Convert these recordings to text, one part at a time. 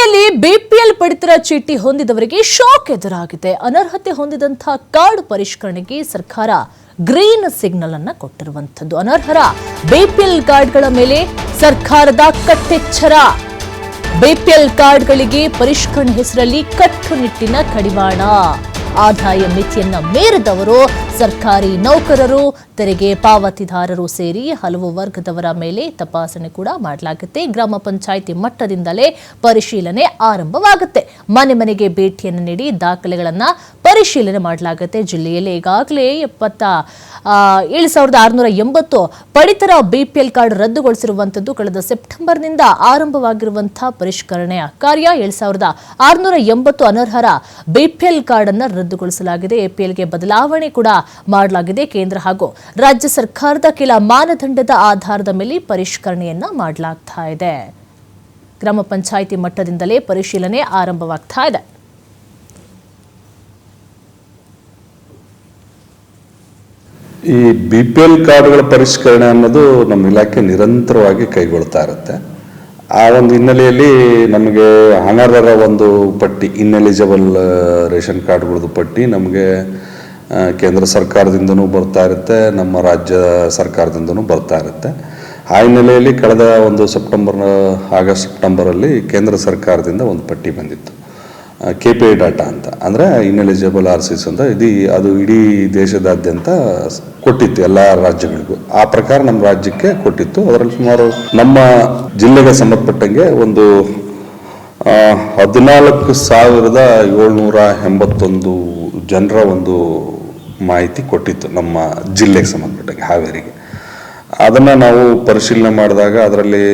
ಜಿಲ್ಲೆಯಲ್ಲಿ ಬಿಪಿಎಲ್ ಪಡಿತರ ಚೀಟಿ ಹೊಂದಿದವರಿಗೆ ಶಾಕ್ ಎದುರಾಗಿದೆ. ಅನರ್ಹತೆ ಹೊಂದಿದಂತಹ ಕಾರ್ಡ್ ಪರಿಷ್ಕರಣೆಗೆ ಸರ್ಕಾರ ಗ್ರೀನ್ ಸಿಗ್ನಲ್ ಅನ್ನು ಕೊಟ್ಟಿರುವಂತದ್ದು. ಅನರ್ಹರ ಬಿಪಿಎಲ್ ಕಾರ್ಡ್ಗಳ ಮೇಲೆ ಸರ್ಕಾರದ ಕಟ್ಟೆಚ್ಚರ. ಬಿಪಿಎಲ್ ಕಾರ್ಡ್ಗಳಿಗೆ ಪರಿಷ್ಕರಣೆ ಹೆಸರಲ್ಲಿ ಕಟ್ಟುನಿಟ್ಟಿನ ಕಡಿವಾಣ. ಆದಾಯ ಮಿತಿಯನ್ನ ಮೀರಿದವರು, ಸರ್ಕಾರಿ ನೌಕರರು, ತೆರಿಗೆ ಪಾವತಿದಾರರು ಸೇರಿ ಹಲವು ವರ್ಗದವರ ಮೇಲೆ ತಪಾಸಣೆ ಕೂಡ ಮಾಡಲಾಗುತ್ತೆ. ಗ್ರಾಮ ಪಂಚಾಯಿತಿ ಮಟ್ಟದಿಂದಲೇ ಪರಿಶೀಲನೆ ಆರಂಭವಾಗುತ್ತೆ. ಮನೆ ಮನೆಗೆ ಭೇಟಿಯನ್ನು ನೀಡಿ ದಾಖಲೆಗಳನ್ನು ಪರಿಶೀಲನೆ ಮಾಡಲಾಗುತ್ತೆ. ಜಿಲ್ಲೆಯಲ್ಲಿ ಈಗಾಗಲೇ 7,680 ಪಡಿತರ ಬಿಪಿಎಲ್ ಕಾರ್ಡ್ ರದ್ದುಗೊಳಿಸಿರುವಂತದ್ದು. ಕಳೆದ ಸೆಪ್ಟೆಂಬರ್ನಿಂದ ಆರಂಭವಾಗಿರುವಂತಹ ಪರಿಷ್ಕರಣೆಯ ಕಾರ್ಯ 7,680 ಅನರ್ಹರ ಬಿಪಿಎಲ್ ಕಾರ್ಡ್ ಅನ್ನು ರದ್ದುಗೊಳಿಸಲಾಗಿದೆ. ಎಪಿಎಲ್ಗೆ ಬದಲಾವಣೆ ಕೂಡ ಮಾಡಲಾಗಿದೆ. ಕೇಂದ್ರ ಹಾಗೂ ರಾಜ್ಯ ಸರ್ಕಾರದ ಕೆಲ ಮಾನದಂಡದ ಆಧಾರದ ಮೇಲೆ ಪರಿಷ್ಕರಣೆಯನ್ನ ಮಾಡಲಾಗ್ತಾ ಇದೆ. ಗ್ರಾಮ ಪಂಚಾಯಿತಿ ಮಟ್ಟದಿಂದಲೇ ಪರಿಶೀಲನೆ ಆರಂಭವಾಗ್ತಾ ಇದೆ. ಈ ಬಿಪಿಎಲ್ ಕಾರ್ಡ್ಗಳ ಪರಿಷ್ಕರಣೆ ಅನ್ನೋದು ನಮ್ಮ ಇಲಾಖೆ ನಿರಂತರವಾಗಿ ಕೈಗೊಳ್ತಾ ಇರುತ್ತೆ. ಆ ಒಂದು ಹಿನ್ನೆಲೆಯಲ್ಲಿ ನಮಗೆ ಅನರ್ಹರ ಒಂದು ಪಟ್ಟಿ, ಇನ್ಎಲಿಜಿಬಲ್ ರೇಷನ್ ಕಾರ್ಡ್ಗಳದ್ದು ಪಟ್ಟಿ ನಮಗೆ ಕೇಂದ್ರ ಸರ್ಕಾರದಿಂದನೂ ಬರ್ತಾ ಇರುತ್ತೆ, ನಮ್ಮ ರಾಜ್ಯ ಸರ್ಕಾರದಿಂದನೂ ಬರ್ತಾ ಇರುತ್ತೆ. ಆ ಹಿನ್ನೆಲೆಯಲ್ಲಿ ಕಳೆದ ಒಂದು ಆಗಸ್ಟ್ ಸೆಪ್ಟೆಂಬರಲ್ಲಿ ಕೇಂದ್ರ ಸರ್ಕಾರದಿಂದ ಒಂದು ಪಟ್ಟಿ ಬಂದಿತ್ತು, KPI ಡಾಟಾ ಅಂತ, ಅಂದರೆ ಇನ್ಎಲಿಜಿಬಲ್ RCs ಅಂತ. ಅದು ಇಡೀ ದೇಶದಾದ್ಯಂತ ಕೊಟ್ಟಿತ್ತು ಎಲ್ಲ ರಾಜ್ಯಗಳಿಗೂ. ಆ ಪ್ರಕಾರ ನಮ್ಮ ರಾಜ್ಯಕ್ಕೆ ಕೊಟ್ಟಿತ್ತು. ಅದರಲ್ಲಿ ಸುಮಾರು ನಮ್ಮ ಜಿಲ್ಲೆಗೆ ಸಂಬಂಧಪಟ್ಟಂಗೆ ಒಂದು 14,781 ಜನರ ಒಂದು ಮಾಹಿತಿ ಕೊಟ್ಟಿತ್ತು ನಮ್ಮ ಜಿಲ್ಲೆಗೆ ಸಂಬಂಧಪಟ್ಟಂಗೆ, ಹಾವೇರಿಗೆ. ಅದನ್ನು ನಾವು ಪರಿಶೀಲನೆ ಮಾಡಿದಾಗ ಅದರಲ್ಲಿ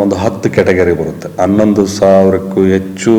ಒಂದು 10 ಕ್ಯಾಟಗರಿ ಬರುತ್ತೆ. 11,000ಕ್ಕೂ ಹೆಚ್ಚು